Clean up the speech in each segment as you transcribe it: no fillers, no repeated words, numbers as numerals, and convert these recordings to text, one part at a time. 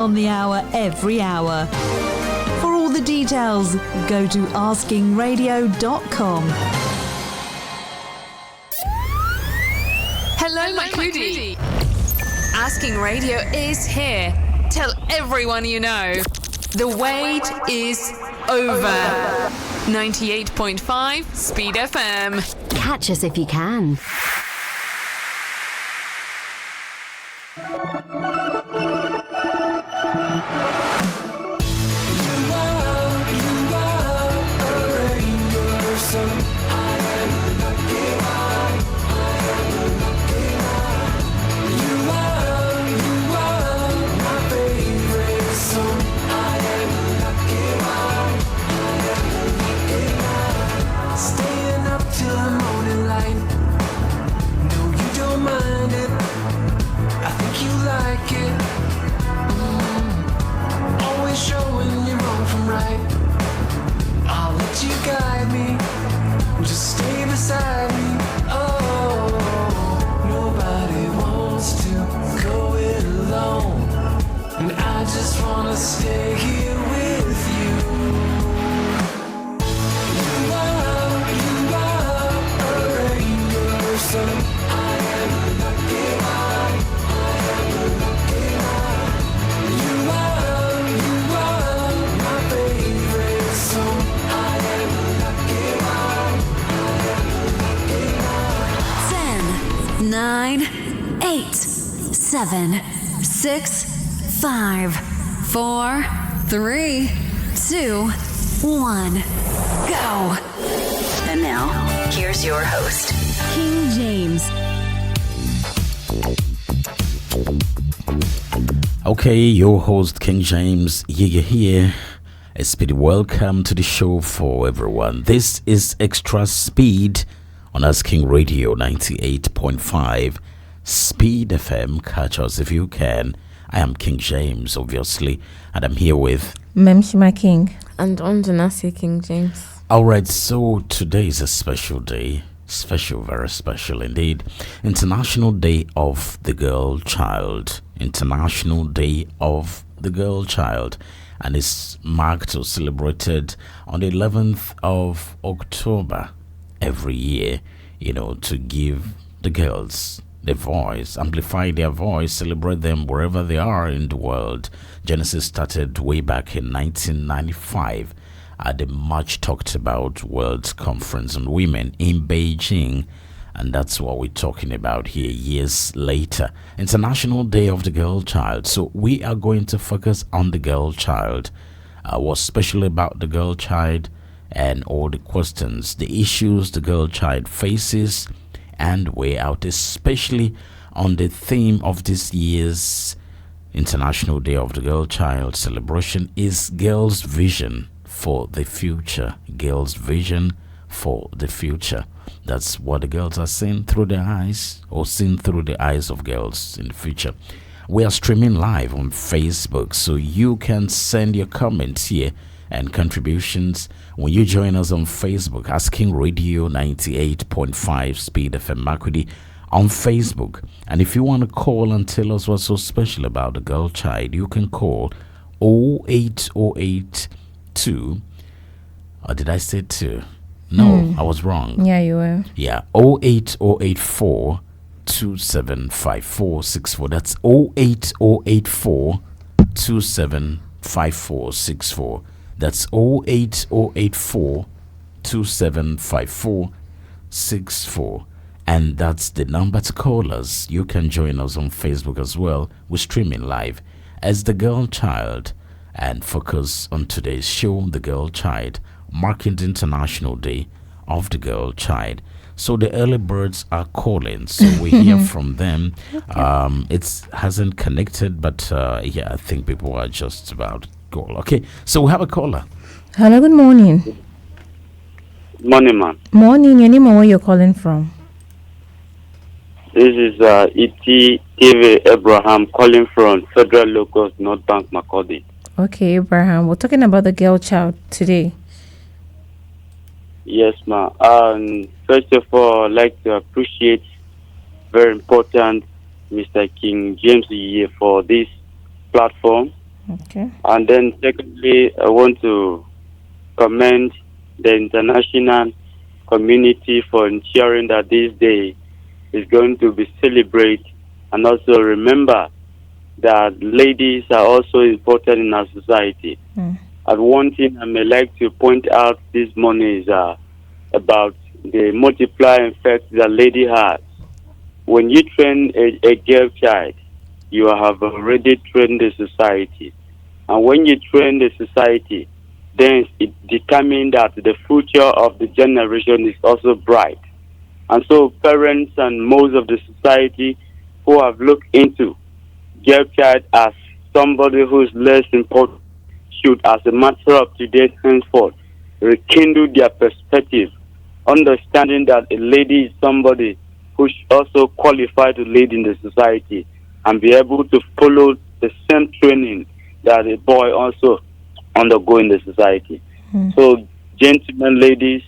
on the hour every hour. For all the details, go to askingradio.com. Hello, my Cudi. Asking Radio is here. Tell everyone you know. The wait is over. 98.5 Speed FM. Catch us if you can. Nine, 8, 7, 6, 5, 4, 3, 2, 1, go. And now, here's your host, King James. Okay, your host, King James YiYE here. A speedy welcome to the show for everyone. This is Extra Speed on Asking Radio 98.5 Speed FM. Catch us if you can. I am King James, obviously, and I'm here with Memshima King and Onjanasi King James. Alright, so today is a special day. Special, very special indeed. International Day of the Girl Child. International Day of the Girl Child. And it's marked or celebrated on the 11th of October every year, to give the girls their voice, amplify their voice, celebrate them wherever they are in the world. Genesis started way back in 1995 at the much talked about World Conference on Women in Beijing, and that's what we're talking about here years later. International Day of the Girl Child. So we are going to focus on the girl child. What's special about the girl child, and all the questions, the issues the girl child faces and way out, especially on the theme of this year's International Day of the Girl Child celebration is Girls' Vision for the Future. Girls' Vision for the Future. That's what the girls are seeing through their eyes, or seen through the eyes of girls in the future. We are streaming live on Facebook, so you can send your comments here and contributions when you join us on Facebook, Asking Radio 98.5 Speed FM Makurdi on Facebook. And if you want to call and tell us what's so special about the girl child, you can call 08082, or did I say 2? No, I was wrong. Yeah, you were. Yeah, 08084 275464. That's 08084 275464. That's 08084 275464. And that's the number to call us. You can join us on Facebook as well. We're streaming live as the girl child and focus on today's show, the girl child, marking the International Day of the Girl Child. So the early birds are calling, so we hear from them. It hasn't connected, but I think people are just about to call. Okay, so we have a caller. Hello, good morning. Morning, ma'am. Morning, any more where you're calling from? This is E.T. Abraham calling from Federal Locust, North Bank, Makurdi. Okay, Abraham, we're talking about the girl child today. Yes, ma'am. First of all, I'd like to appreciate very important Mr. King James YiYE for this platform. Okay. And then secondly, I want to commend the international community for ensuring that this day is going to be celebrated, and also remember that ladies are also important in our society. And one thing I may like to point out this morning is about the multiplying effect that lady has. When you train a girl child, you have already trained the society. And when you train the society, then it determines that the future of the generation is also bright. And so parents and most of the society who have looked into girl child as somebody who is less important should, as a matter of today henceforth, rekindle their perspective, understanding that a lady is somebody who should also qualify to lead in the society and be able to follow the same training that a boy also undergo in the society. So, gentlemen, ladies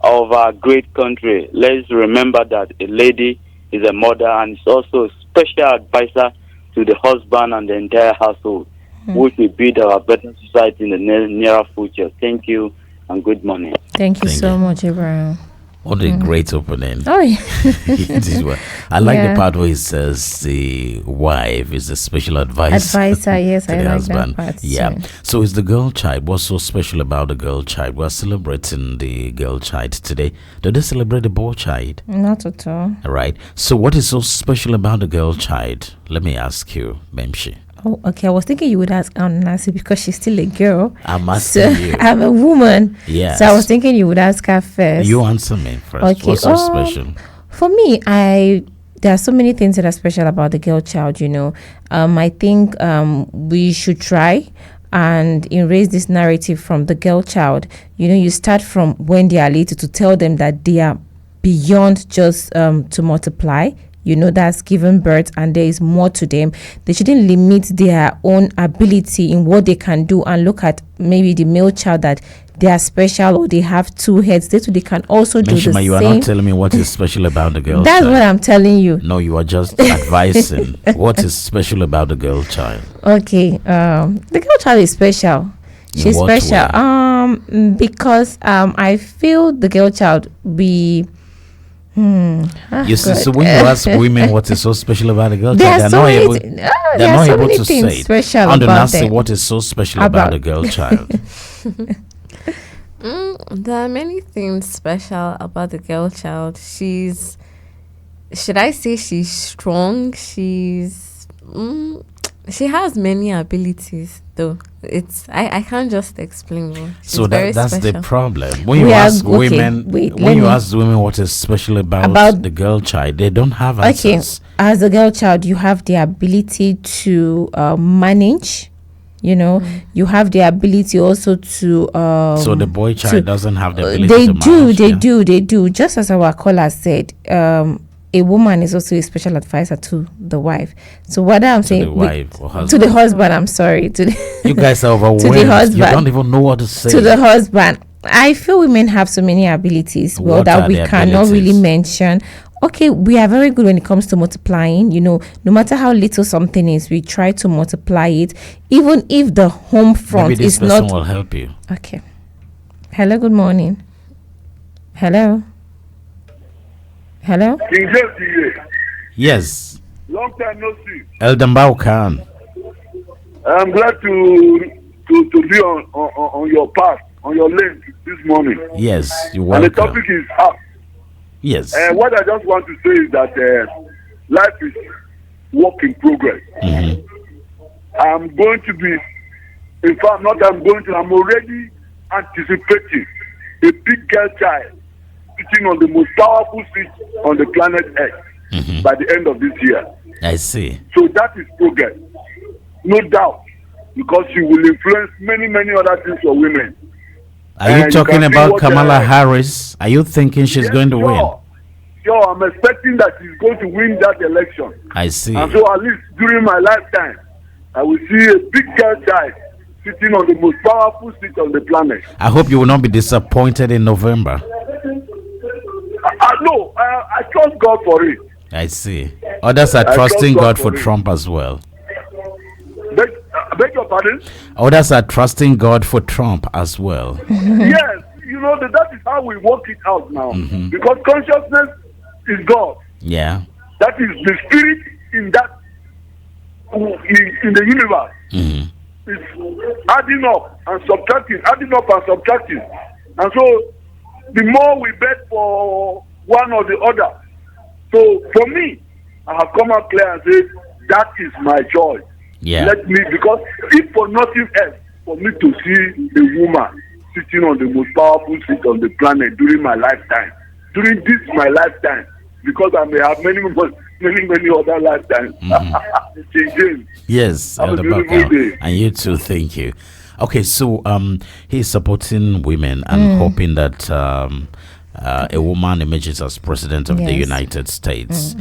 of our great country, let's remember that a lady is a mother and is also a special advisor to the husband and the entire household, which will build our better society in the nearer future. Thank you and good morning. Thank you so much, Abraham. What a great opening. Oh, yeah. It is well. I like the part where he says the wife is a special advisor. Yes, to I the like husband. that part. Yeah. too. So is the girl child. What's so special about the girl child? We're celebrating the girl child today. Do they celebrate the boy child? Not at all. All right. So what is so special about the girl child? Let me ask you, Memshi. Oh, okay. I was thinking you would ask Aunt Nancy because she's still a girl. I'm asking you. I'm a woman. Yes. So I was thinking you would ask her first. You answer me first. Okay. What's so special? For me, there are so many things that are special about the girl child, I think we should try and erase this narrative from the girl child. You start from when they are little to tell them that they are beyond just to multiply. That's given birth and there is more to them. They shouldn't limit their own ability in what they can do and look at maybe the male child that they are special or they have two heads. They can also do the Meshima, you are same. not telling me what is special about the girl That's child. what I'm telling you. No, you are just advising what is special about the girl child. Okay, the girl child is special. She's what special. Because I feel the girl child You see, so when you ask women what is so special about the girl There child, are they're not able many to things say. special And about not say them. what is so special about the girl child. There are many things special about the girl child. Should I say she's strong? She has many abilities, though. I can't just explain more. So that's special. the problem. When you ask women, ask women what is special about the girl child, they don't have answers. Okay, as a girl child, you have the ability to manage. You have the ability also to. So the boy child doesn't have the ability to manage. They do. Just as our caller said, a woman is also a special advisor to the wife. So what I'm saying, the wife or husband. To the husband, I'm sorry. You guys are overwhelmed. To the husband. You don't even know what to say. To the husband. I feel women have so many abilities that we cannot really mention. Okay, we are very good when it comes to multiplying. No matter how little something is, we try to multiply it, even if the home front Maybe this is person not. will help you. Okay. Hello, good morning. Hello. Hello. KiNG JAMES YiYE. Yes. Long time no see. Eldambao Khan. I'm glad to be on your path, on your lane this morning. Yes, you're welcome. And the topic is up. Yes. What I just want to say is that life is work in progress. Mm-hmm. I'm going to be, in fact, I'm already anticipating a big girl child sitting on the most powerful seat on the planet Earth by the end of this year. I see. So that is progress. No doubt. Because she will influence many, many other things for women. Are you talking about Kamala Harris? Are you thinking she's going to win? Sure, I'm expecting that she's going to win that election. I see. And so at least during my lifetime, I will see a big girl child sitting on the most powerful seat on the planet. I hope you will not be disappointed in November. No, I trust God for it. I see. Others are trusting God for Trump as well. But I beg your pardon? Oh, that's trusting God for Trump as well. Yes, that is how we work it out now. Because consciousness is God. Yeah. That is the spirit in the universe. It's adding up and subtracting. And so the more we bet for one or the other. So for me, I have come out clear and said that is my choice. Yeah. Because if for nothing else, for me to see a woman sitting on the most powerful seat on the planet during my lifetime, because I may have many other lifetimes. King James. Yes, Have a beautiful day. And you too, thank you. Okay, so he's supporting women and hoping that a woman emerges as president of the United States.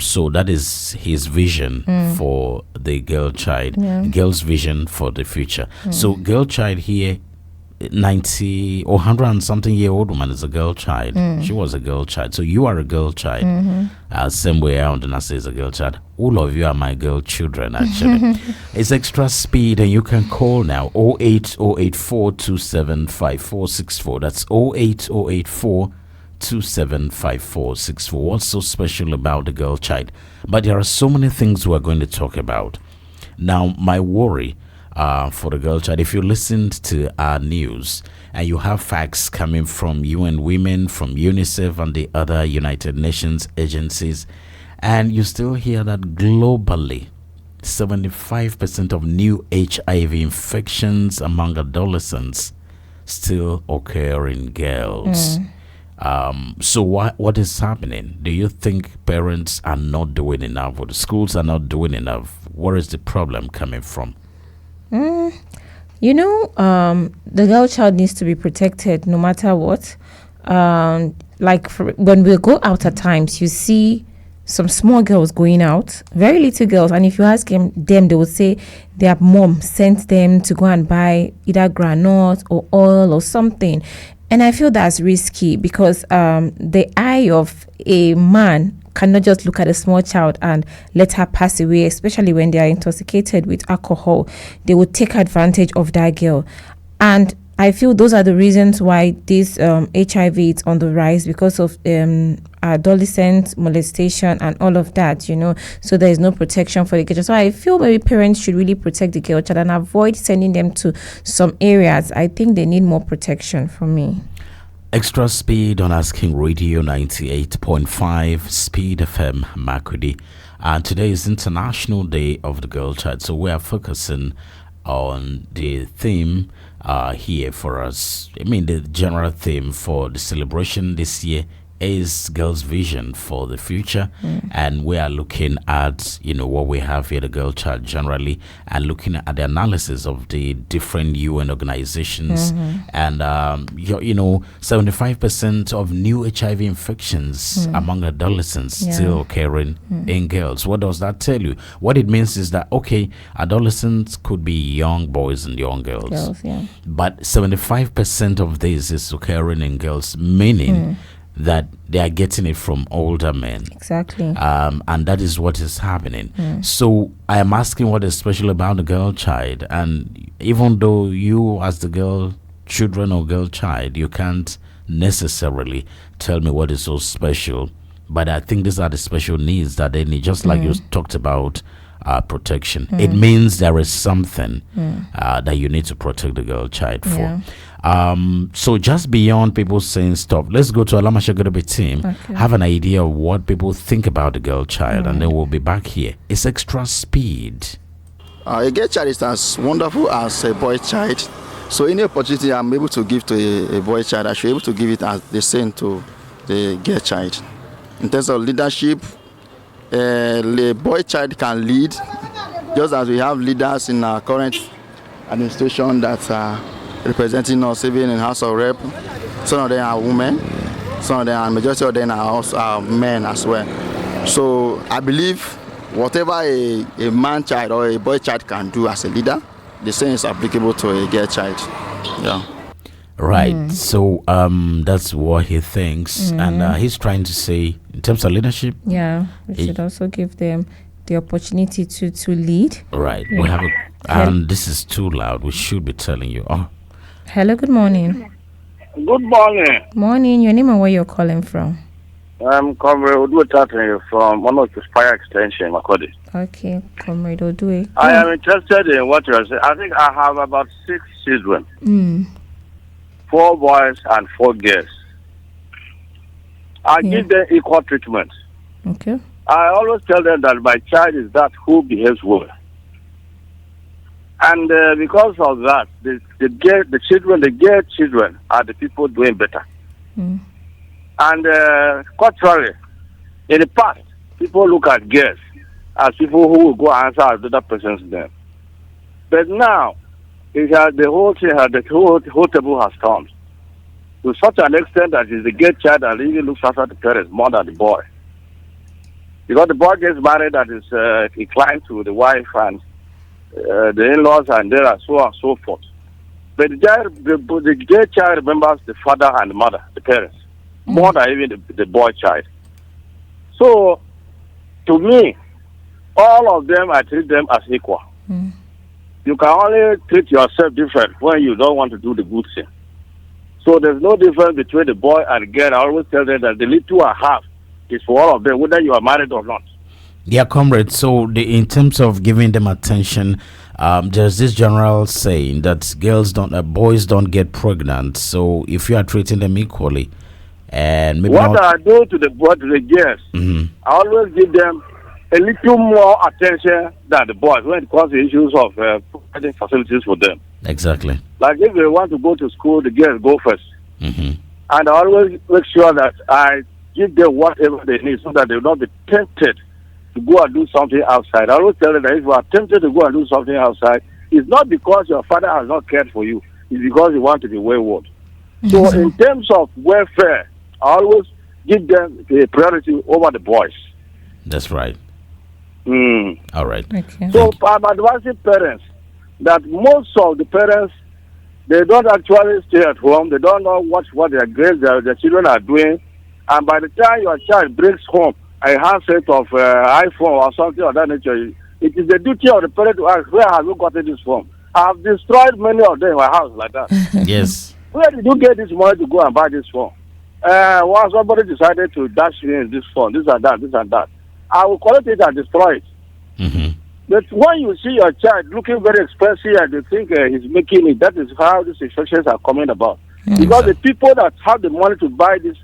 So that is his vision for the girl child, girl's vision for the future. So girl child here, 90 or 100 and something year old woman is a girl child. She was a girl child. So you are a girl child. Same way around, and I say is a girl child. All of you are my girl children, actually. It's extra speed, and you can call now 08084275464. That's 08084275464. What's so special about the girl child? But there are so many things we're going to talk about. Now, my worry for the girl child, if you listened to our news and you have facts coming from UN Women, from UNICEF and the other United Nations agencies, and you still hear that globally 75% of new HIV infections among adolescents still occur in girls. So what is happening? Do you think parents are not doing enough, or the schools are not doing enough? Where is the problem coming from? The girl child needs to be protected no matter what. When we go out at times, you see some small girls going out, very little girls, and if you ask them, they will say their mom sent them to go and buy either granite or oil or something. And I feel that's risky because the eye of a man cannot just look at a small child and let her pass away, especially when they are intoxicated with alcohol. They will take advantage of that girl. And I feel those are the reasons why this HIV is on the rise, because of adolescent molestation and all of that, so there is no protection for the girl. So I feel maybe parents should really protect the girl child and avoid sending them to some areas. I think they need more protection for me. Extra speed on Asking Radio 98.5 Speed FM Makudi. And today is International Day of the Girl Child. So we are focusing on the theme here for us. The general theme for the celebration this year is girls' vision for the future, and we are looking at what we have here, the girl child generally, and looking at the analysis of the different UN organizations, and 75% of new HIV infections among adolescents still occurring in girls. What does that tell you? What it means is that adolescents could be young boys and young girls, but 75% of this is occurring in girls, meaning that they are getting it from older men. Exactly. And that is what is happening. So I am asking what is special about the girl child. And even though you as the girl children or girl child, you can't necessarily tell me what is so special. But I think these are the special needs that they need, just like you talked about protection. It means there is something that you need to protect the girl child for. So just beyond people saying stuff, let's go to Alama Shagodobe team, have an idea of what people think about the girl child, and then we'll be back here. It's extra speed. A girl child is as wonderful as a boy child. So any opportunity I'm able to give to a boy child, I should be able to give it as the same to the girl child. In terms of leadership, the boy child can lead, just as we have leaders in our current administration that are representing us, even in House of Rep. Some of them are women, some of them, and majority of them are also men as well. So I believe whatever a man child or a boy child can do as a leader, the same is applicable to a girl child. Right. So that's what he thinks, and he's trying to say in terms of leadership. We should also give them the opportunity to lead. Right. We have and this is too loud. We should be telling you. Oh, Hello, good morning. Good morning. Morning, your name and where you're calling from? I'm Comrade Odue from one of the Spire Extension, Makodi. Okay, Comrade Odue. I am interested in what you are saying. I think I have about 6 children, 4 boys and 4 girls. I give them equal treatment. Okay. I always tell them that my child is that who behaves well. And because of that, the girl children are the people doing better. And contrary, in the past, people look at girls as people who will go answer the other person's name. But now, the whole thing, the whole table has turned to such an extent that it's the girl child that even looks after the parents more than the boy. Because the boy gets married and is inclined to the wife and the in-laws and there and so on and so forth. But the girl child remembers the father and the mother, the parents, more than even the boy child. So, to me, all of them, I treat them as equal. You can only treat yourself different when you don't want to do the good thing. So there's no difference between the boy and the girl. I always tell them that the little I have is for all of them, whether you are married or not. Yeah, comrade. So, in terms of giving them attention, there's this general saying that boys don't get pregnant. So, if you are treating them equally, and maybe what I do to the girls, I always give them a little more attention than the boys when it comes to issues of providing facilities for them. Exactly. Like if they want to go to school, the girls go first, and I always make sure that I give them whatever they need so that they will not be tempted to go and do something outside. I always tell them that if you are tempted to go and do something outside, it's not because your father has not cared for you. It's because you want to be wayward. So in terms of welfare, I always give them the priority over the boys. That's right. All right. Okay. So I'm advising parents that most of the parents, they don't actually stay at home. They don't know what their children are doing. And by the time your child brings home a handset of iPhone or something of that nature, it is the duty of the parent to ask, where have you gotten this from? I've destroyed many of them in my house like that. Yes. Where did you get this money to go and buy this phone? Once somebody decided to dash in this phone, this and that, I will collect it and destroy it. But when you see your child looking very expensive and you think he's making it, that is how these infections are coming about. Because the people that have the money to buy this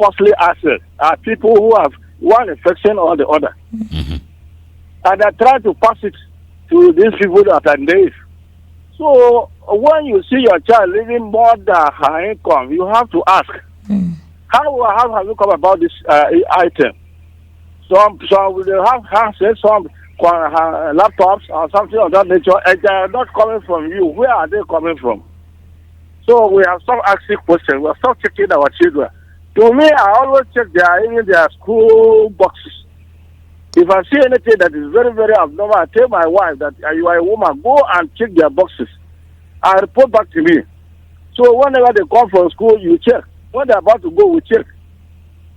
costly assets are people who have one infection or the other. And they try to pass it to these people that are naive. So when you see your child living more than her income, you have to ask, how have you come about this item? Some will have handsets, some laptops or something of that nature, and they are not coming from you. Where are they coming from? So we have stopped asking questions. We have stopped checking our children. To me, I always check their school boxes. If I see anything that is very, very abnormal, I tell my wife that you are a woman, go and check their boxes. And report back to me. So whenever they come from school, you check. When they're about to go, we check.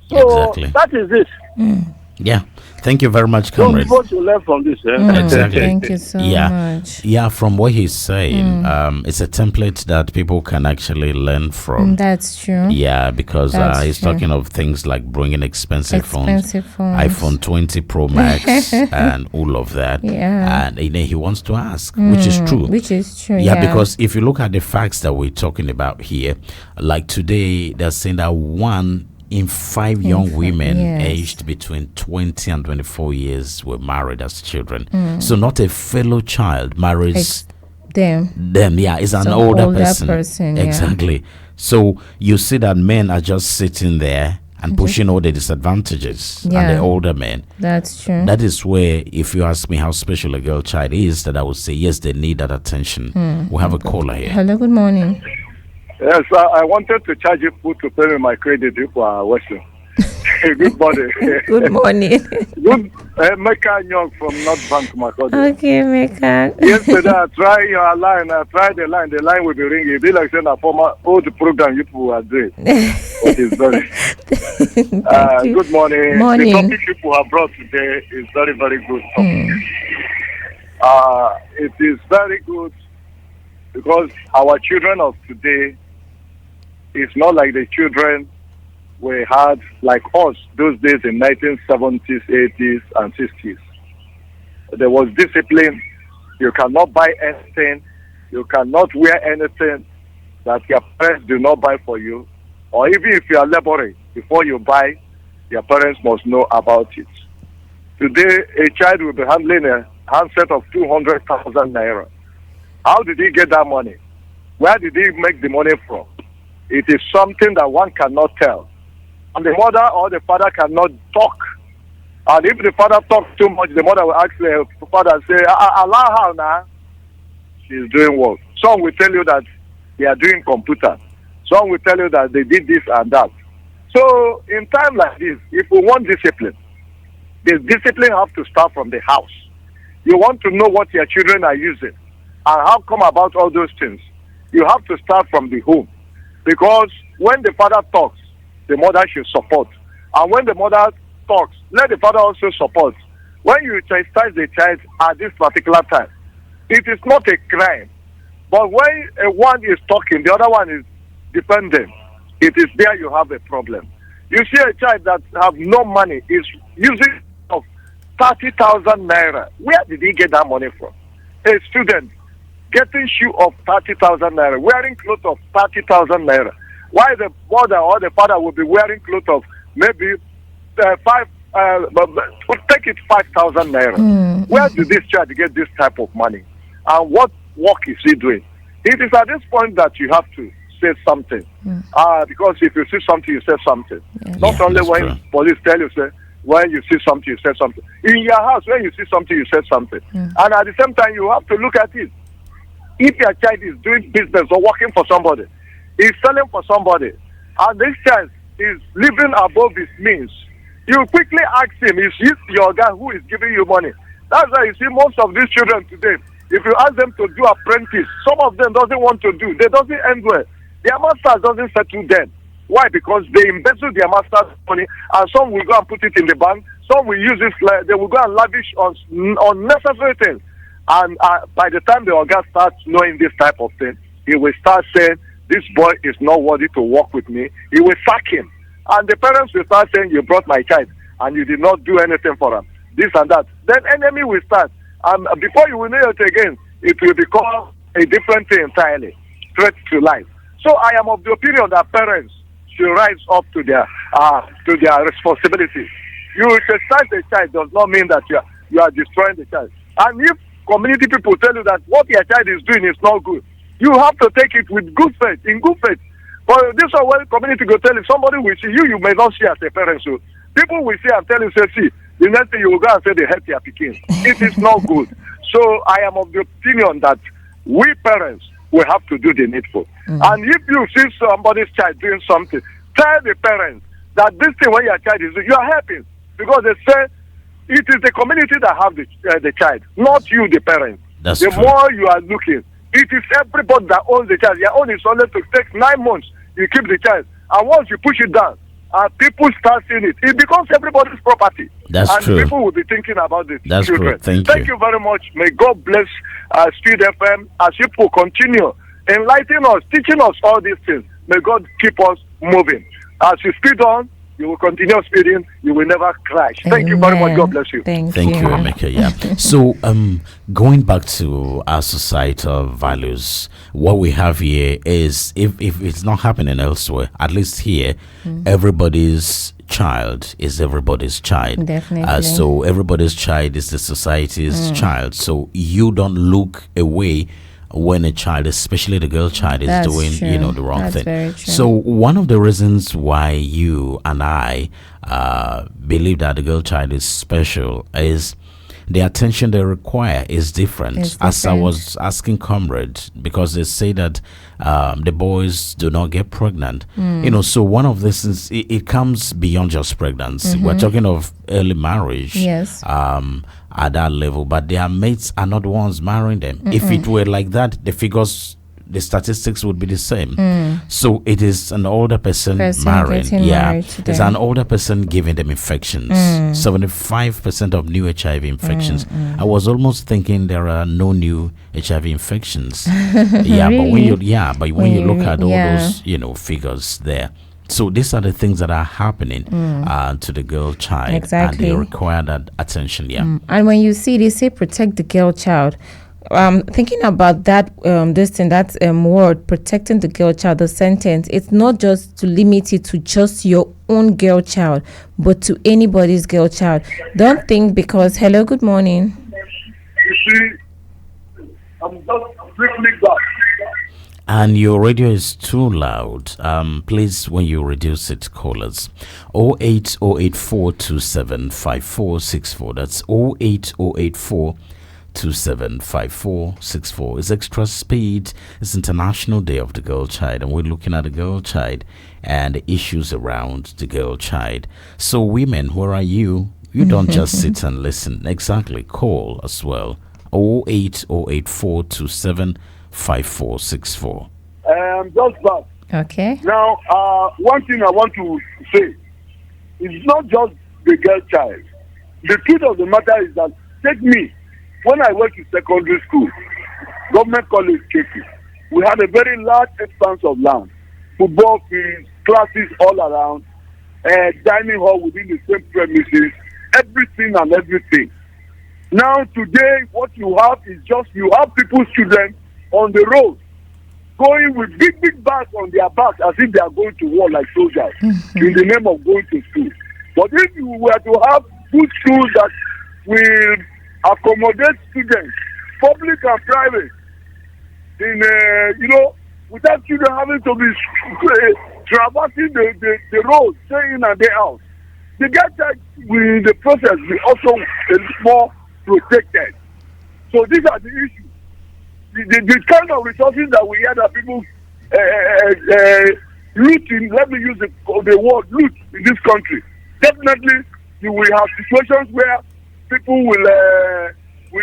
So that is it. Yeah. Thank you very much, comrade. So people learn from this. Exactly. Thank you so much. Yeah, from what he's saying, it's a template that people can actually learn from. That's true. Yeah, because he's talking of things like bringing expensive phones, iPhone 20 Pro Max, and all of that. Yeah. And then he wants to ask, which is true. Yeah, because if you look at the facts that we're talking about here, like today, they're saying that 1 in 5 young women aged between 20 and 24 years were married as children. So not a fellow child marries them. Yeah, it's an older person. Exactly. So you see that men are just sitting there and pushing all the disadvantages and the older men. That's true. That is where, if you ask me how special a girl child is, that I would say yes, they need that attention. We have a caller here. Hello, good morning. Yes, I wanted to charge you food to pay me my credit for Western. Good morning. Good morning. Good. Mecca Young from North Bank, Makodi. Okay, Mecca. Yesterday, I tried your line. I tried the line. The line will be ringing. It be like saying a former old program you people are doing. But it's very. Good morning. Morning. The topic people have brought today is very, very good. It is very good because our children of today is not like the children we had like us those days in 1970s, 80s, and 60s. There was discipline. You cannot buy anything. You cannot wear anything that your parents do not buy for you. Or even if you are laboring, before you buy, your parents must know about it. Today, a child will be handling a handset of 200,000 naira. How did he get that money? Where did he make the money from? It is something that one cannot tell. And the mother or the father cannot talk. And if the father talks too much, the mother will ask the father, say, allow her now. She's doing work. Some will tell you that they are doing computer. Some will tell you that they did this and that. So in time like this, if we want discipline, the discipline has to start from the house. You want to know what your children are using and how come about all those things. You have to start from the home. Because when the father talks, the mother should support. And when the mother talks, let the father also support. When you chastise the child at this particular time, it is not a crime. But when one is talking, the other one is dependent, it is there you have a problem. You see a child that have no money is using of 30,000 naira. Where did he get that money from? A student getting shoe of 30,000 naira, wearing clothes of 30,000 naira. Why the mother or the father will be wearing clothes of maybe take it 5,000 naira. Where did this child get this type of money? And what work is he doing? It is at this point that you have to say something. Because if you see something, you say something. Not only when police tell you, say, when you see something, you say something. In your house, when you see something, you say something. And at the same time, you have to look at it. If your child is doing business or working for somebody, he's selling for somebody, and this child is living above his means, you quickly ask him, is this your guy who is giving you money? That's why you see most of these children today, if you ask them to do apprentice, some of them doesn't want to do. They doesn't end well. Their masters doesn't settle them. Why? Because they embezzle their master's money, and some will go and put it in the bank. Some will use it, they will go and lavish on unnecessary things. And by the time the organ starts knowing this type of thing, he will start saying, this boy is not worthy to work with me. He will sack him. And the parents will start saying, you brought my child, and you did not do anything for him. This and that. Then enemy will start. And before you will know it again, it will become a different thing entirely. Threat to life. So I am of the opinion that parents should rise up to their responsibility. You chastise the child does not mean that you are destroying the child. And if community people tell you that what your child is doing is not good, you have to take it with good faith, in good faith. But this is when community go tell you, somebody will see you may not see as a parent. So people will see and tell you, say, see, the next thing you will go and say they help your pikin. It is not good. So I am of the opinion that we parents will have to do the needful. And if you see somebody's child doing something, tell the parents that this thing when your child is doing, you are helping. Because they say it is the community that have the child, not you, the parents. That's the true. more you are looking, it is everybody that owns the child. Your own is only to take 9 months. You keep the child. And once you push it down, and people start seeing it, it becomes everybody's property. That's and true. People will be thinking about the That's children. true. Thank you very much. May God bless Speed FM as people continue enlightening us, teaching us all these things. May God keep us moving. As you speed on, you will continue speeding. You will never crash. Thank you very much. God bless you. Thank you, you. Emeka. Yeah. So, going back to our societal values, what we have here is, if it's not happening elsewhere, at least here, everybody's child is everybody's child. Definitely. So everybody's child is the society's child. So you don't look away when a child, especially the girl child, is That's doing true. the wrong That's thing. very true. So one of the reasons why you and I believe that the girl child is special is the attention they require is different. It's As I different. was asking comrade, because they say that the boys do not get pregnant. So one of this is it comes beyond just pregnancy. We're talking of early marriage. Yes. At that level, but their mates are not the ones marrying them. If it were like that, the statistics would be the same. So it is an older person marrying. getting married to It's them. an older person giving them infections. 75% of new HIV infections. I was almost thinking there are no new HIV infections. But when you look at all those figures there. So these are the things that are happening to the girl child, Exactly. and they require that attention. And when you see they say protect the girl child, thinking about that word protecting the girl child, the sentence, it's not just to limit it to just your own girl child, but to anybody's girl child. Don't think because hello, good morning. You see, I'm just briefly back. And your radio is too loud. Please, when you reduce it, call us. 08084275464. That's 08084275464. It's extra speed. It's International Day of the Girl Child, and we're looking at the girl child and the issues around the girl child. So, women, where are you? You don't just sit and listen. Exactly. Call as well. 08084275464. Just back. Okay. Now, one thing I want to say is not just the girl child. The truth of the matter is that, take me, when I went to secondary school, government college KP, we had a very large expanse of land, football fields, classes all around, dining hall within the same premises, everything and everything. Now, today, what you have is just you have people's children on the road going with big bags on their backs as if they are going to war like soldiers in the name of going to school. But if you were to have good schools that will accommodate students, public and private, in without children having to be traversing the road, day in and day out, the guys that in the process will also be more protected. So these are the issues. The kind of resources that we hear that people looting, let me use the word loot in this country. Definitely, you will have situations where people will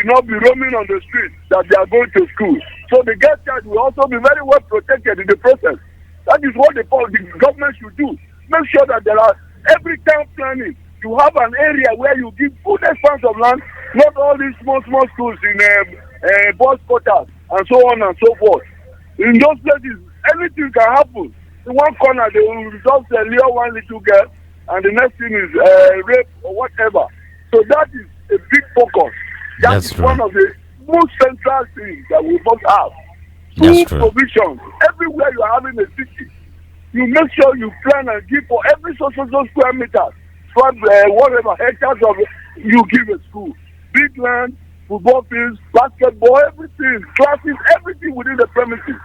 not be roaming on the streets, that they are going to school. So the girl child will also be very well protected in the process. That is what the government should do. Make sure that there are every town planning. You have an area where you give full expanse of land, not all these small schools in boys' quarters and so on and so forth. In those places, anything can happen. In one corner, they will just lure one little girl, and the next thing is rape or whatever. So that is a big focus. That's one of the most central things that we must have. Food provisions. Everywhere you are having a city, you make sure you plan and give for every social square meter, whatever hectares of you give a school. Big land, football fields, basketball, everything, classes, everything within the premises.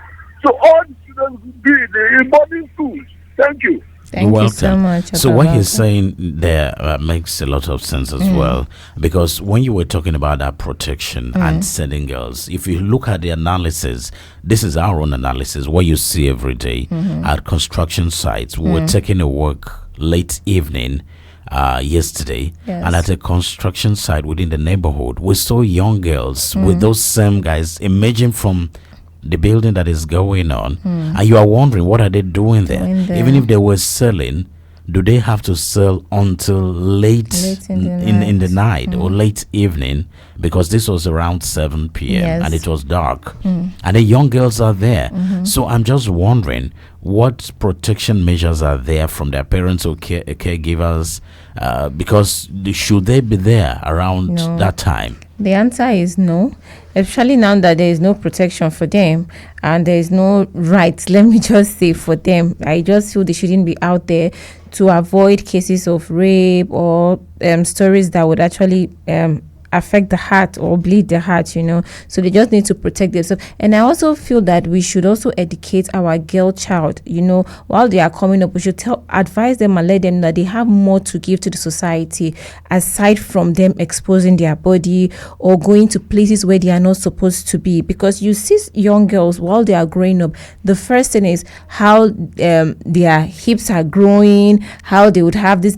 So all the students will be in boarding schools. Thank you. Thank you so much. So what he's saying there makes a lot of sense as well, because when you were talking about that protection and sending girls, if you look at the analysis, this is our own analysis, what you see every day at construction sites. We were taking a work late evening yesterday, and at a construction site within the neighborhood, we saw young girls with those same guys emerging from the building that is going on, and you are wondering, what are they doing there? Even if they were selling, do they have to sell until late in the night or late evening? Because this was around 7 p.m. and it was dark, and the young girls are there. So I'm just wondering, what protection measures are there from their parents or caregivers? Because should they be there around that time? The answer is no, especially now that there is no protection for them and there is no rights, let me just say, for them. I just feel they shouldn't be out there to avoid cases of rape or stories that would actually affect the heart or bleed the heart, so they just need to protect themselves. And I also feel that we should also educate our girl child, while they are coming up. We should advise them and let them know that they have more to give to the society aside from them exposing their body or going to places where they are not supposed to be. Because you see young girls while they are growing up, the first thing is how their hips are growing, how they would have this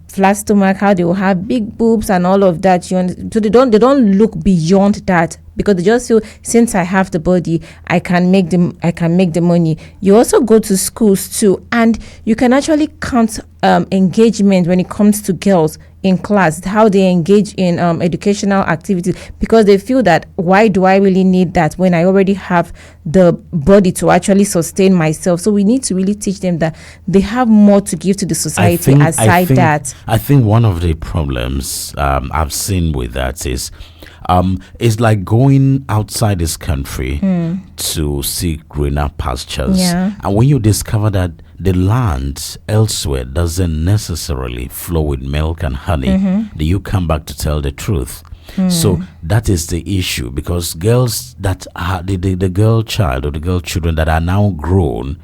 flat stomach, how they will have big boobs and all of that. So they don't look beyond that, because they just feel, since I have the body, I can make the money. You also go to schools too, and you can actually count engagement when it comes to girls in class, how they engage in educational activities, because they feel that, why do I really need that when I already have the body to actually sustain myself? So we need to really teach them that they have more to give to the society aside that. I think one of the problems I've seen with that is it's like going outside this country to see greener pastures. And when you discover that the land elsewhere doesn't necessarily flow with milk and honey, do you come back to tell the truth? So that is the issue, because girls that are the girl child or the girl children that are now grown,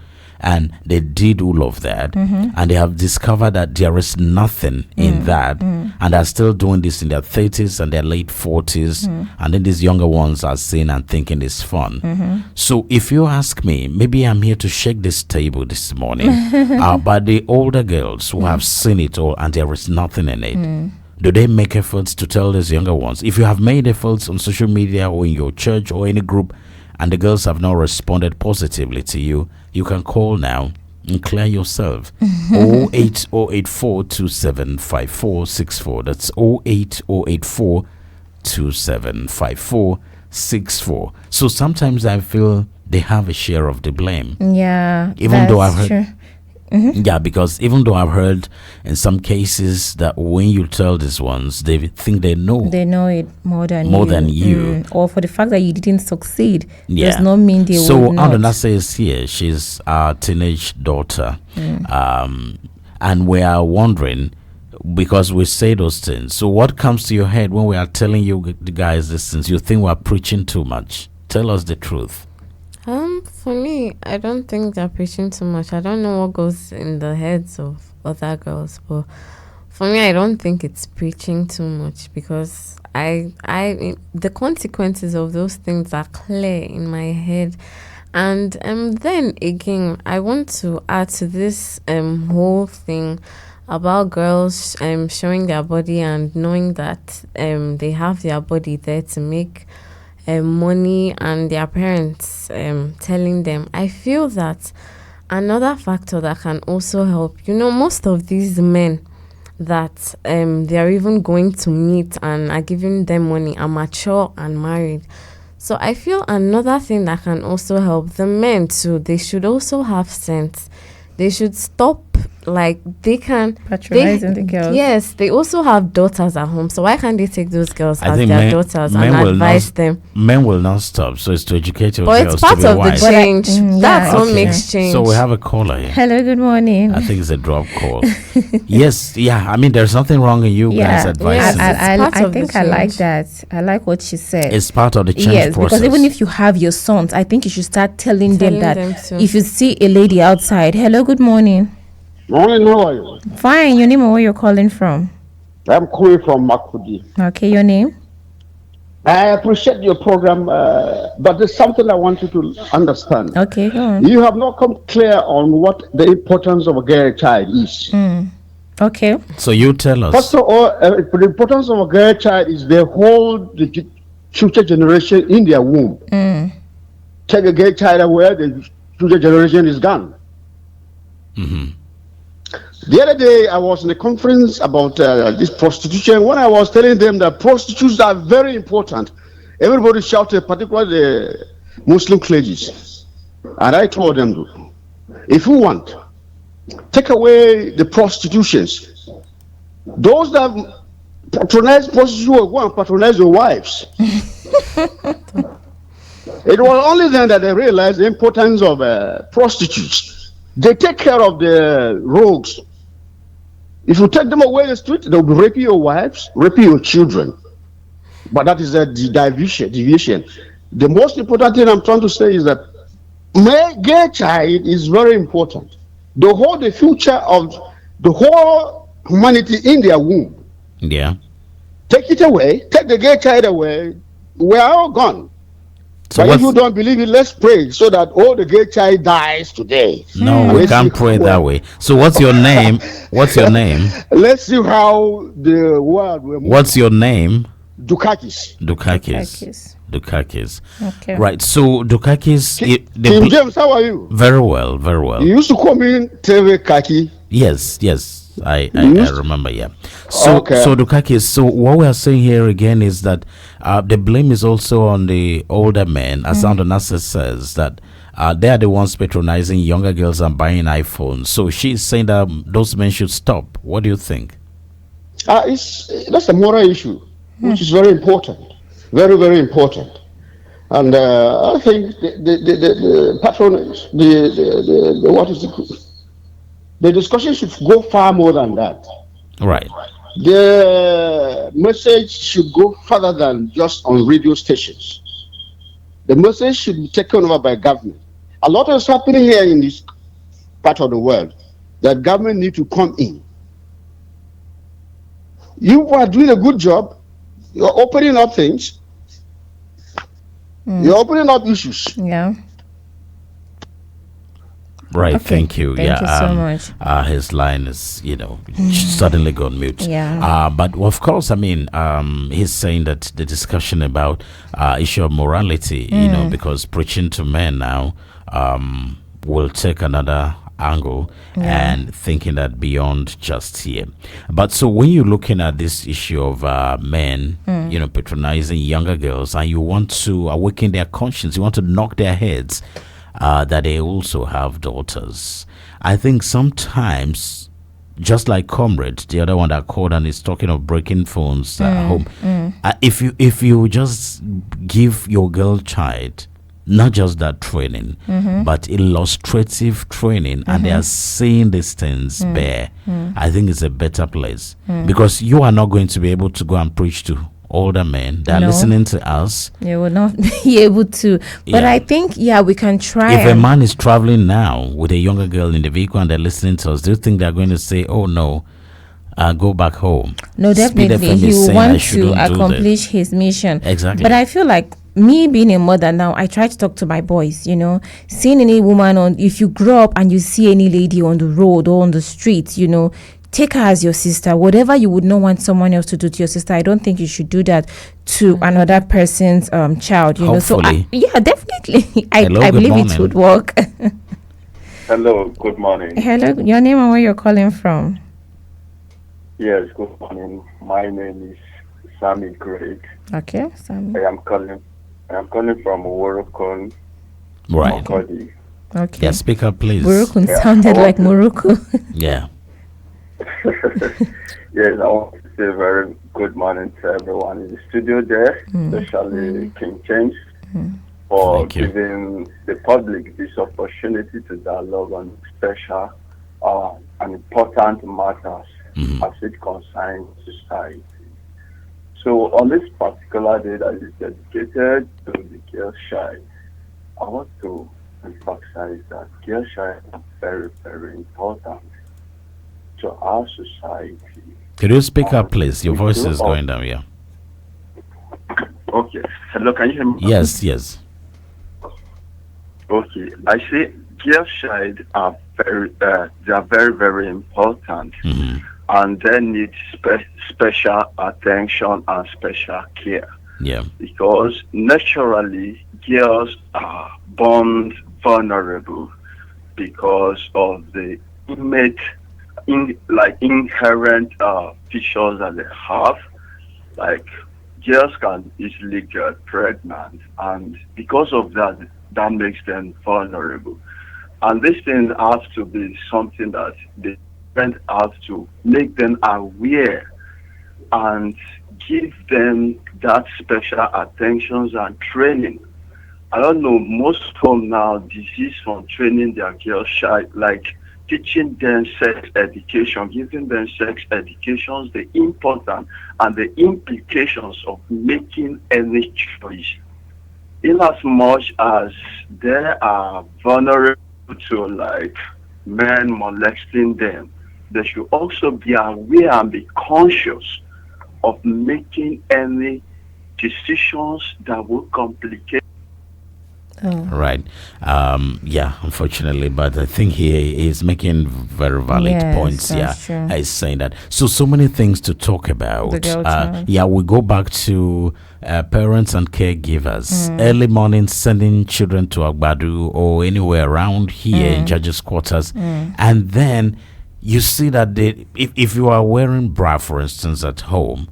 and they did all of that, and they have discovered that there is nothing in that, and are still doing this in their 30s and their late 40s, and then these younger ones are seeing and thinking it's fun. So if you ask me, maybe I'm here to shake this table this morning, but the older girls who have seen it all and there is nothing in it, do they make efforts to tell these younger ones? If you have made efforts on social media or in your church or any group, and the girls have not responded positively to you, you can call now and clear yourself. 08084275464. That's 08084275464. So sometimes I feel they have a share of the blame. Yeah, even though I've heard true. Yeah, because even though I've heard in some cases that when you tell these ones, they think they know it more than you. Or for the fact that you didn't succeed does not mean they will not. So Andana says here, she's our teenage daughter, and we are wondering, because we say those things, so what comes to your head when we are telling you the guys these things? You think we're preaching too much? Tell us the truth. For me, I don't think they're preaching too much. I don't know what goes in the heads of other girls, but for me, I don't think it's preaching too much, because the consequences of those things are clear in my head. And then again, I want to add to this whole thing about girls showing their body and knowing that they have their body there to make money, and their parents telling them. I feel that another factor that can also help, most of these men that they are even going to meet and are giving them money are mature and married. So I feel another thing that can also help the men too, they should also have sense. They should stop, they can patronizing the girls. Yes, they also have daughters at home, so why can't they take those girls as their daughters and advise them? Men will not stop, so it's to educate your but girls. But it's part of the change. That's what okay. makes change. So we have a caller here. Hello, good morning. I think it's a drop call. Yes, I mean, there's nothing wrong in you guys advising. I think I like that. I like what she said. It's part of the change process. Because even if you have your sons, I think you should start telling them that if you see a lady outside, hello, good morning. Morning, how are you? Fine. Your name and where you're calling from? I'm calling from Makudi. Okay, your name? I appreciate your program, but there's something I want you to understand. Okay, go on. You have not come clear on what the importance of a girl child is. Okay. So you tell us. First of all, the importance of a girl child is they hold the future generation in their womb. Take a girl child away, the future generation is gone. The other day, I was in a conference about this prostitution. When I was telling them that prostitutes are very important, everybody shouted, particularly the Muslim clergies. And I told them, if you want, take away the prostitutions. Those that patronize prostitutes will go and patronize your wives. It was only then that they realized the importance of prostitutes. They take care of the rogues. If you take them away the street, they'll be raping your wives, raping your children. But that is a deviation. The most important thing I'm trying to say is that my gay child is very important. They hold the future of the whole humanity in their womb. Yeah. Take it away, take the gay child away, we are all gone. So but if you don't believe it, let's pray so that all the gay child dies today. No, we can't pray that way. So what's your name? What's your name? Let's see how the world will move. What's your name? Dukakis. Okay. Right. So Dukakis. King James, how are you? Very well. Very well. You used to call me TV Kaki. Yes. I remember. Yeah. So Dukakis. So what we are saying here again is that the blame is also on the older men, as Sound Nasa says that. They are the ones patronizing younger girls and buying iPhones. So she's saying that those men should stop. What do you think? That's a moral issue, which is very important, very, very important. And I think the patronage, the discussion should go far more than that. Right. The message should go further than just on radio stations. The message should be taken over by government. A lot is happening here in this part of the world that government need to come in. You are doing a good job. You're opening up things. You're opening up issues. Yeah. Right, Okay. thank you. Thank you so much. His line is, suddenly gone mute. Yeah. But of course, I mean, he's saying that the discussion about issue of morality, because preaching to men now will take another angle and thinking that beyond just here. But so when you're looking at this issue of men, patronizing younger girls, and you want to awaken their conscience, you want to knock their heads, that they also have daughters. I think sometimes, just like Comrade, the other one that called and is talking of breaking phones at home, if you just give your girl child not just that training, but illustrative training, and they are seeing these things bare, I think it's a better place, because you are not going to be able to go and preach to older men that are listening to us. They will not be able to. But I think, we can try. If a man is traveling now with a younger girl in the vehicle and they're listening to us, do you think they're going to say, oh no, go back home? No, definitely. He will want to accomplish his mission. Exactly. But I feel like me being a mother now, I try to talk to my boys, seeing any woman if you grow up and you see any lady on the road or on the street, take her as your sister. Whatever you would not want someone else to do to your sister, I don't think you should do that to another person's child. Hopefully. So definitely. I believe morning. it would work. Hello, good morning. Hello, your name and where you're calling from? Yes, good morning. My name is Sammy Craig. Okay, Sammy. I am calling from Morocco. Right. Makodi. Okay. Yeah, speak up, please. Morocco sounded like Morocco. Yeah. Yes, I want to say a very good morning to everyone in the studio there, especially King James, for giving the public this opportunity to dialogue on special and important matters as it concerns society. So on this particular day that is dedicated to the girl child, I want to emphasize that girl child are very, very important to our society. Could you speak up, please? Your voice is going down, yeah. Okay. Hello, can you hear me? Yes. Okay. I say girl child are they are very, very important, and they need special attention and special care. Yeah. Because naturally, girls are born vulnerable because of the inherent features that they have. Like, girls can easily get pregnant, and because of that, that makes them vulnerable. And these things have to be something that the parents have to make them aware and give them that special attentions and training. I don't know, most from now desist from training their girl child, like teaching them sex education, giving them sex educations, the importance and the implications of making any choice. In as much as they are vulnerable to like men molesting them, they should also be aware and be conscious of making any decisions that will complicate. Right. Yeah, unfortunately, but I think he is making very valid points. Yeah, he's saying that. So many things to talk about. Yeah, we go back to parents and caregivers. Early morning, sending children to Agbadu or anywhere around here in judges' quarters. And then you see that if you are wearing bra, for instance, at home,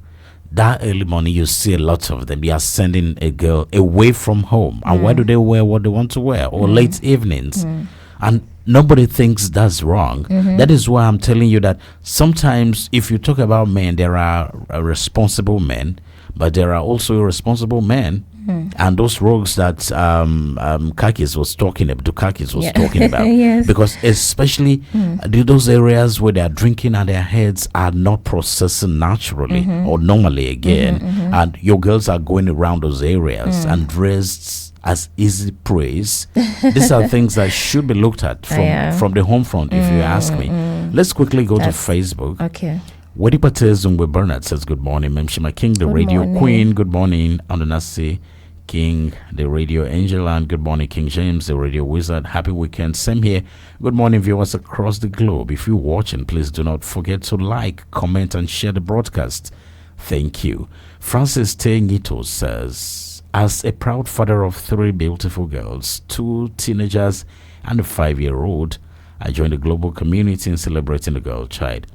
that early morning you see a lot of them. They are sending a girl away from home. And why do they wear what they want to wear? Or late evenings. And nobody thinks that's wrong. That is why I'm telling you that sometimes if you talk about men, there are responsible men, but there are also irresponsible men. And those rogues that Kakis was talking about, Yes. because especially those areas where they are drinking and their heads are not processing naturally or normally again, and your girls are going around those areas and dressed as easy praise. These are things that should be looked at from the home front, if you ask me. Let's quickly go to Facebook. Okay. Wedipate Zungwe Bernard says, good morning, Memshima King, the radio queen. Good morning, Andonasi King, the radio angel, and good morning, King James, the radio wizard. Happy weekend. Same here. Good morning, viewers across the globe. If you're watching, please do not forget to like, comment, and share the broadcast. Thank you. Francis Tengito says, as a proud father of 3 beautiful girls, 2 teenagers, and a 5-year-old, I joined the global community in celebrating the girl child.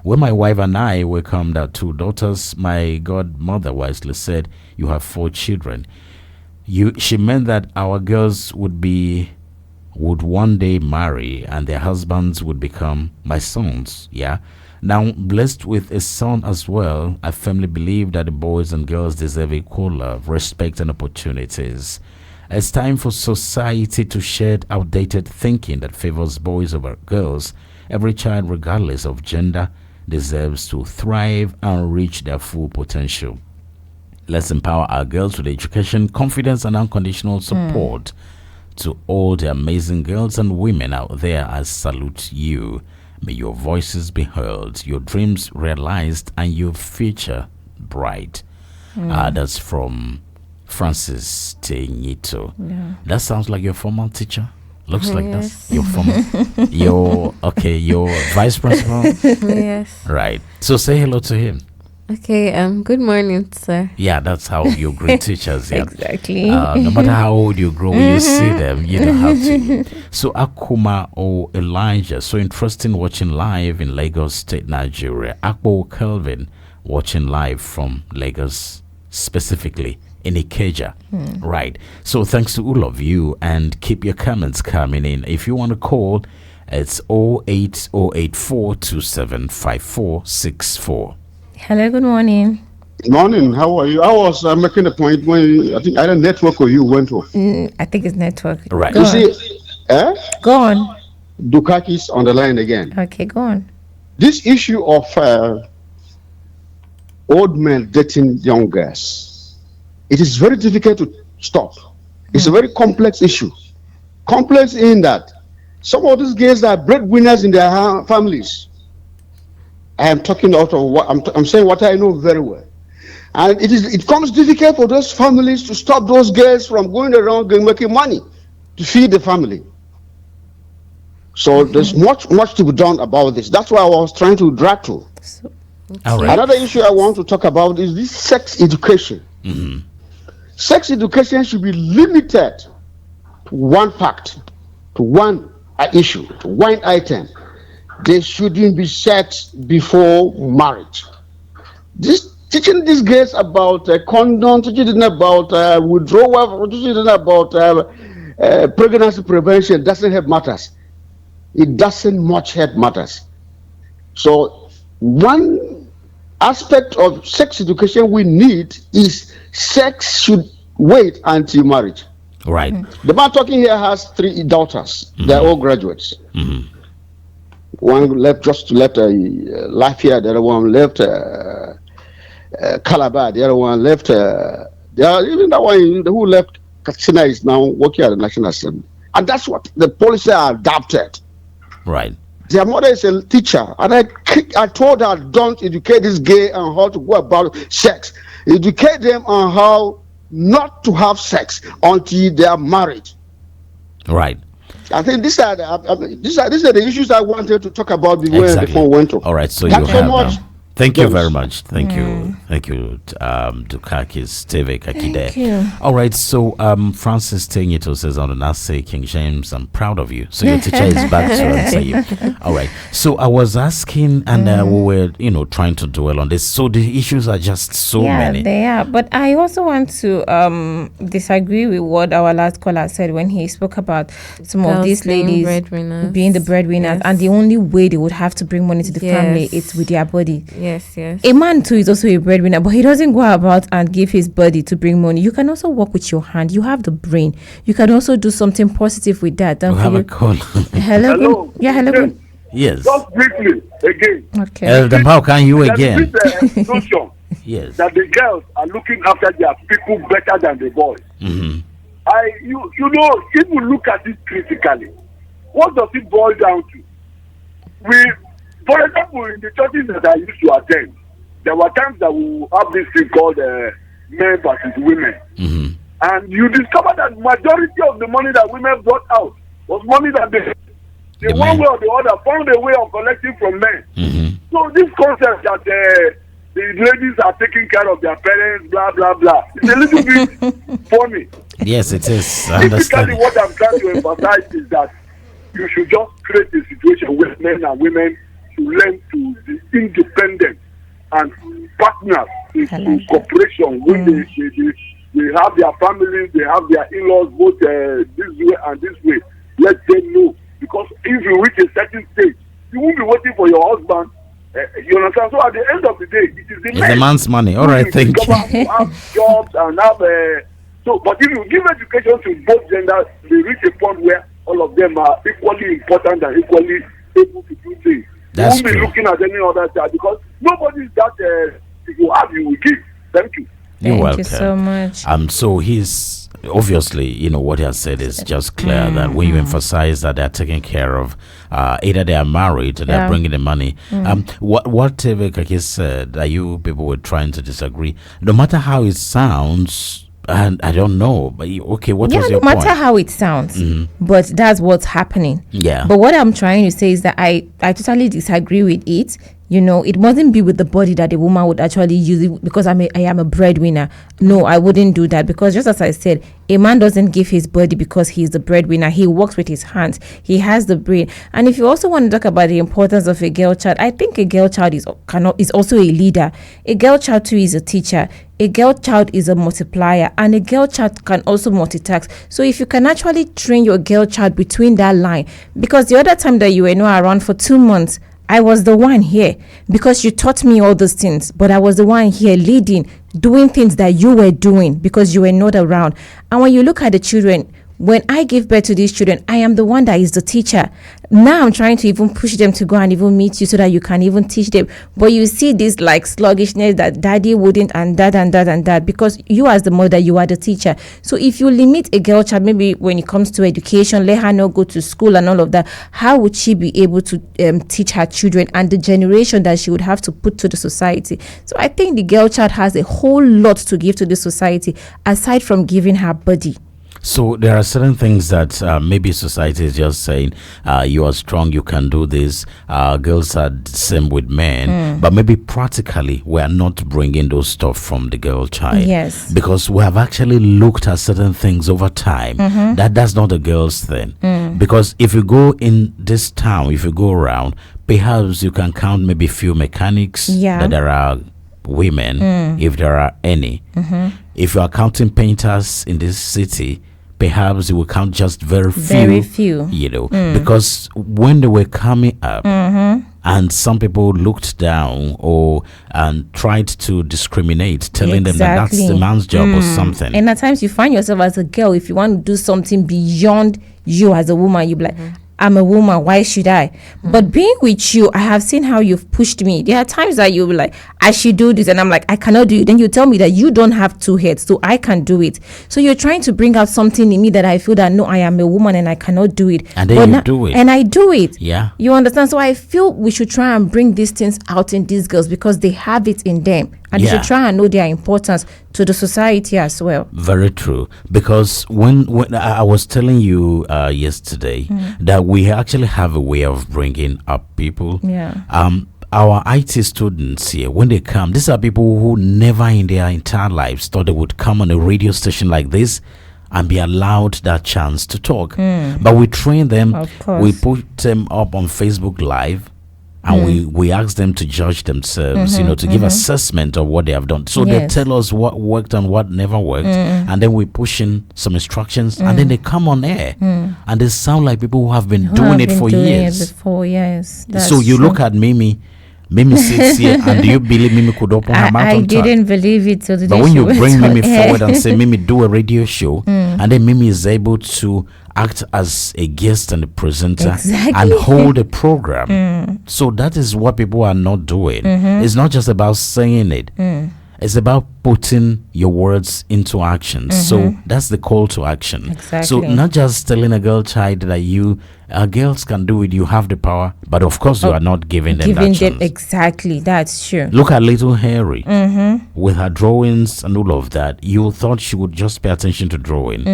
When my wife and I welcomed our 2 daughters, my godmother wisely said, you have 4 children. She meant that our girls would one day marry and their husbands would become my sons. Yeah. Now, blessed with a son as well, I firmly believe that the boys and girls deserve equal love, respect, and opportunities. It's time for society to shed outdated thinking that favors boys over girls. Every child, regardless of gender, deserves to thrive and reach their full potential. Let's empower our girls with education, confidence, and unconditional support. To all the amazing girls and women out there, I salute you. May your voices be heard, your dreams realized, and your future bright. That's from Francis Tenyito. That sounds like your former teacher. Looks like that's your former, your vice principal. Yes. Right. So say hello to him. Okay. Good morning, sir. Yeah, that's how you greet teachers. Yeah. Exactly. No matter how old you grow, when you see them, you don't have to. So Akuma or Elijah, so interesting watching live in Lagos State, Nigeria. Akbo Kelvin watching live from Lagos, specifically in Ikeja. Right. So thanks to all of you, and keep your comments coming in. If you want to call, it's 08084275464. Hello, good morning. Morning, how are you? I was making a point when I think either network or you went off. I think it's network. Right. You see, Go on. Dukakis on the line again. Okay, go on. This issue of old men dating young girls, it is very difficult to stop. It's a very complex issue. Complex in that some of these girls are breadwinners in their families. I am talking out of what I'm saying what I know very well. And it becomes difficult for those families to stop those girls from going around and making money to feed the family. So there's much to be done about this. That's why I was trying to drag to. All right. Another issue I want to talk about is this sex education. Sex education should be limited to one fact, to one issue, to one item. They shouldn't be set before marriage. Teaching these girls about condom, teaching them about withdrawal, teaching them about pregnancy prevention doesn't help matters. It doesn't much help matters. So one aspect of sex education we need is sex should wait until marriage. Right. The man talking here has 3 daughters. They're all graduates. one left Lafayette, the other one left Calabar, the other one left. Even that one who left Katsina is now working at the National Assembly, and that's what the policy are adopted. Right. Their mother is a teacher, and I told her, don't educate this gay on how to go about sex. Educate them on how not to have sex until they are married. Right. I think these are the issues I wanted to talk about before the phone went off. All right, so Thanks you so have. much. Thank you very much. Thank you, Dukakis Teve Kakide. you. All right, so Francis Tenyito says on the Nase, King James, I'm proud of you. So your teacher is back to answer you. All right, so I was asking, and we were, trying to dwell on this. So the issues are just so many. Yeah, they are. But I also want to disagree with what our last caller said when he spoke about some of these ladies being the breadwinners, and the only way they would have to bring money to the family is with their body. Yes. A man too is also a breadwinner, but he doesn't go about and give his body to bring money. You can also work with your hand. You have the brain. You can also do something positive with that. We have a call. Hello. Yeah, hello. Yes. Just briefly again. Okay. Then how can you again? Notion Yes. that the girls are looking after their people better than the boys. Mm-hmm. If you look at it critically, what does it boil down to? For example, in the churches that I used to attend, there were times that we would have this thing called men versus women. Mm-hmm. And you discover that majority of the money that women brought out was money that they one way or the other found a way of collecting from men. Mm-hmm. So this concept that the ladies are taking care of their parents, blah, blah, blah, it's a little bit funny. Yes, it is. I understand. Basically, what I'm trying to emphasize is that you should just create a situation where men and women to learn to be independent and partners in cooperation when they have their families, they have their in-laws both this way and this way. Let them know, because if you reach a certain stage, you won't be waiting for your husband. You understand? So at the end of the day, it is the man's money. All right, thank you. Have jobs and have but if you give education to both genders, they reach a point where all of them are equally important and equally able to do things. That's you won't be looking at any other child because nobody is that you have, you will give. Thank you. You're welcome. Thank you so much. So he's obviously, what he has said is just clear that when you emphasize that they're taking care of, either they are married, they're bringing the money. What Kaki said, that you people were trying to disagree. No matter how it sounds, and I don't know, but okay, what was your point? No matter how it sounds, but that's what's happening. Yeah. But what I'm trying to say is that I totally disagree with it. It mustn't be with the body that a woman would actually use it because I am a breadwinner. No, I wouldn't do that, because just as I said, a man doesn't give his body because he's the breadwinner. He works with his hands. He has the brain. And if you also want to talk about the importance of a girl child, I think a girl child is also a leader. A girl child too is a teacher. A girl child is a multiplier, and a girl child can also multitask. So if you can actually train your girl child between that line, because the other time that you were not around for 2 months, I was the one here because you taught me all those things, but I was the one here leading, doing things that you were doing because you were not around. And when you look at the children, when I give birth to these children, I am the one that is the teacher. Now I'm trying to even push them to go and even meet you so that you can even teach them. But you see this like sluggishness that daddy wouldn't and that because you as the mother, you are the teacher. So if you limit a girl child, maybe when it comes to education, let her not go to school and all of that, how would she be able to teach her children and the generation that she would have to put to the society? So I think the girl child has a whole lot to give to the society aside from giving her body. So there are certain things that maybe society is just saying, you are strong, you can do this. Girls are the same with men. But maybe practically we are not bringing those stuff from the girl child. Yes. Because we have actually looked at certain things over time. That's not a girl's thing. Because if you go in this town, if you go around, perhaps you can count maybe few mechanics that there are women, if there are any. If you are counting painters in this city, perhaps you will count just very few. Because when they were coming up and some people looked down and tried to discriminate, telling them that that's the man's job or something. And at times you find yourself as a girl, if you want to do something beyond you as a woman, you be like, I'm a woman, why should I? But being with you, I have seen how you've pushed me. There are times that you'll be like, I should do this, and I'm like, I cannot do it. Then you tell me that you don't have two heads, so I can do it. So you're trying to bring out something in me that I feel that no, I am a woman and I cannot do it. And then you do it. And I do it. Yeah. You understand? So I feel we should try and bring these things out in these girls because they have it in them. And they should try and know their importance to the society as well. Very true. Because when I was telling you yesterday that we actually have a way of bringing up people. Yeah. Our IT students here, when they come, these are people who never in their entire lives thought they would come on a radio station like this and be allowed that chance to talk. But we train them. Of course. We put them up on Facebook Live. And we ask them to judge themselves, to give assessment of what they have done. So they tell us what worked and what never worked. And then we push in some instructions. And then they come on air. And they sound like people who have been doing it for years. So you look at Mimi. Mimi sits here, and do you believe Mimi could open her mouth I on top? didn't believe it. So but when you bring Mimi forward and say, Mimi, do a radio show, and then Mimi is able to act as a guest and a presenter and hold a program. So that is what people are not doing. It's not just about saying it. It's about putting your words into action. So that's the call to action. So not just telling a girl child that girls can do it, you have the power, but of course you are not giving them that chance. Exactly, that's true. Look at little Harry with her drawings and all of that. You thought she would just pay attention to drawing,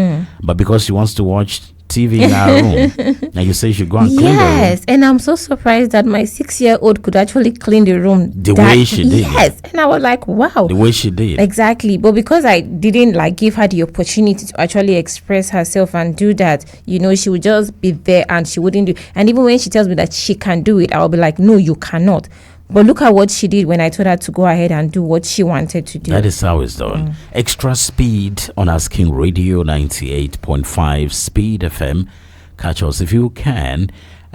but because she wants to watch TV in our room, and you say you should go and clean the room. Yes, and I'm so surprised that my 6-year-old could actually clean the room the way she did. Yes, and I was like, wow, the way she did. Exactly, but because I didn't give her the opportunity to actually express herself and do that, she would just be there and she wouldn't do. And even when she tells me that she can do it, I'll be like, no, you cannot. But look at what she did when I told her to go ahead and do what she wanted to do. That is how it's done. Extra speed on Asking Radio 98.5 Speed FM. Catch us if you can.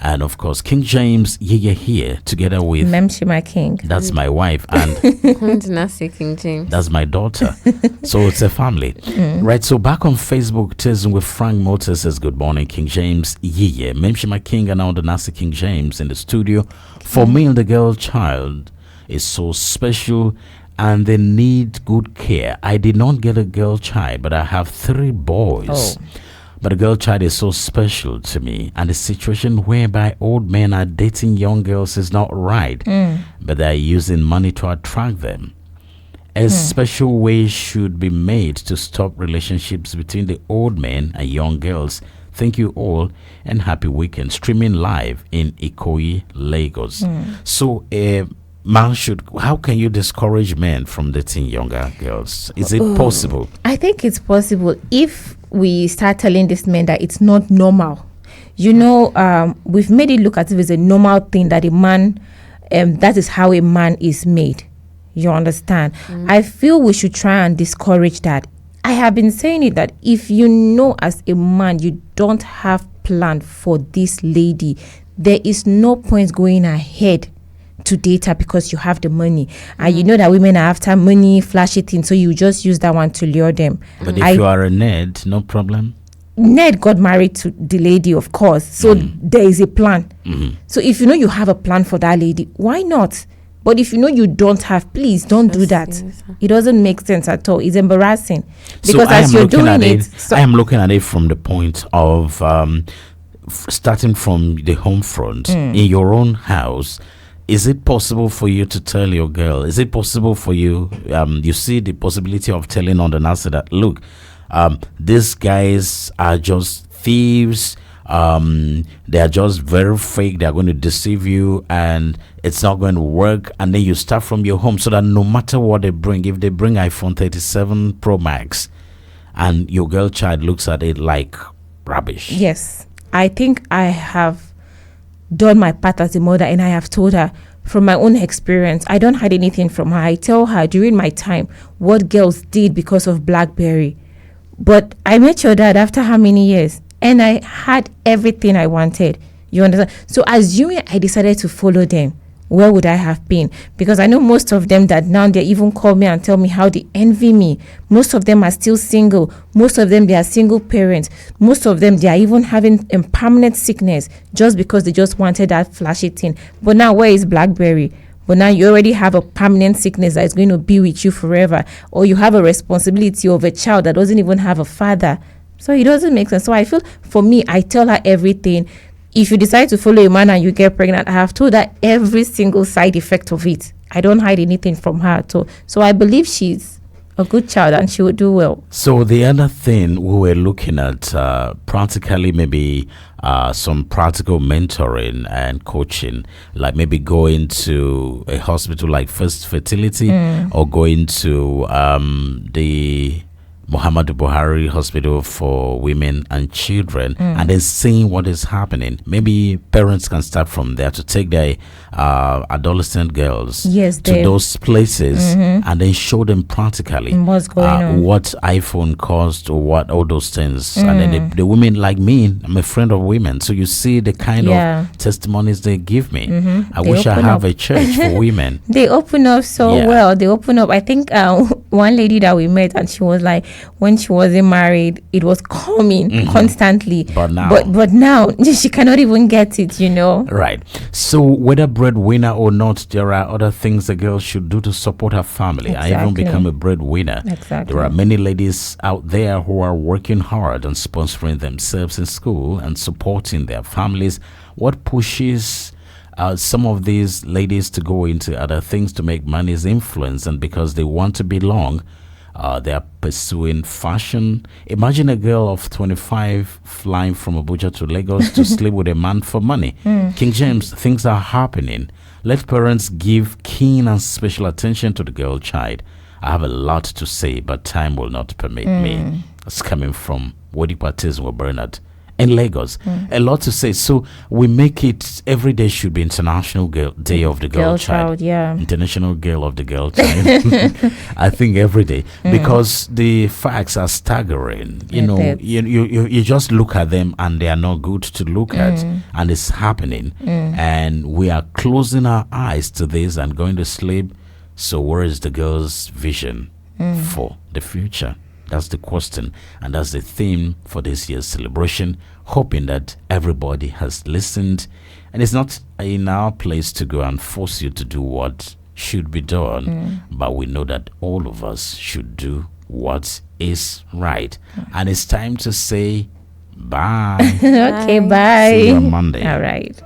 And of course, King James YiYE here together with Memshi, my king. That's my wife, and King James. That's my daughter. So it's a family. Right, so back on Facebook, Tism with Frank Motors says, good morning, King James YiYE. Memshi, my king, and now the Nasi King James in the studio. For me and the girl child is so special and they need good care. I did not get a girl child, but I have 3 boys. But a girl child is so special to me, and the situation whereby old men are dating young girls is not right, but they are using money to attract them. A special way should be made to stop relationships between the old men and young girls. Thank you all, and happy weekend. Streaming live in Ikoyi, Lagos. So man how can you discourage men from dating younger girls? Is it possible? I think it's possible if we start telling these men that it's not normal. We've made it look as if it's a normal thing that a man, that is how a man is made. You understand? I feel we should try and discourage that. I have been saying it that if as a man you don't have plan for this lady, there is no point going ahead to date her because you have the money, and you know that women are after money, flashy things, so you just use that one to lure them. But if you are a Ned, no problem. Ned got married to the lady, of course, so there is a plan. So if you have a plan for that lady, why not? But if you don't have, please don't do that. It doesn't make sense at all. It's embarrassing because as you're doing it, I am looking at it from the point of starting from the home front in your own house. Is it possible for you to tell your girl? Is it possible for you? You see the possibility of telling on the NASA that, look, these guys are just thieves. They are just very fake. They are going to deceive you, and it's not going to work. And then you start from your home, so that no matter what they bring, if they bring iPhone 37 Pro Max, and your girl child looks at it like rubbish. Yes, I think I have done my part as a mother, and I have told her from my own experience. I don't hide anything from her. I tell her during my time what girls did because of BlackBerry. But I met your dad after how many years? And I had everything I wanted. You understand? So assuming I decided to follow them, where would I have been? Because I know most of them that now they even call me and tell me how they envy me. Most of them are still single. Most of them, they are single parents. Most of them, they are even having permanent sickness just because they just wanted that flashy thing. But now, where is BlackBerry? But now you already have a permanent sickness that is going to be with you forever, or you have a responsibility of a child that doesn't even have a father. So it doesn't make sense. So I feel, for me, I tell her everything. If you decide to follow a man and you get pregnant, I have told her every single side effect of it. I don't hide anything from her at all. So I believe she's a good child and she would do well. So the other thing we were looking at, practically maybe some practical mentoring and coaching, like maybe going to a hospital like First Fertility, or going to the Muhammadu Buhari Hospital for Women and Children, and then seeing what is happening. Maybe parents can start from there to take their adolescent girls to those places, and then show them practically what's going on, what iPhone cost, or what all those things. And then the women, like me, I'm a friend of women, so you see the kind of testimonies they give me. I wish I have a church for women. They open up so well. They open up. I think one lady that we met, and she was like, when she wasn't married, it was coming constantly. But now she cannot even get it, Right. So whether breadwinner or not, there are other things a girl should do to support her family. I even become a breadwinner. Exactly. There are many ladies out there who are working hard and sponsoring themselves in school and supporting their families. What pushes some of these ladies to go into other things to make money is influence, and because they want to belong, they are pursuing fashion. Imagine a girl of 25 flying from Abuja to Lagos to sleep with a man for money. King James, things are happening. Let parents give keen and special attention to the girl child. I have a lot to say, but time will not permit me. It's coming from Wodi Patismo Bernard in Lagos. A lot to say. So we make it, every day should be International Day of the Girl Child. International Girl of the Girl Child. I think every day, because the facts are staggering. You just look at them and they are not good to look at, and it's happening. And we are closing our eyes to this and going to sleep. So where is the girl's vision for the future? That's the question, and that's the theme for this year's celebration, hoping that everybody has listened. And it's not in our place to go and force you to do what should be done, but we know that all of us should do what is right. And it's time to say bye. Okay, bye. See you on Monday. All right.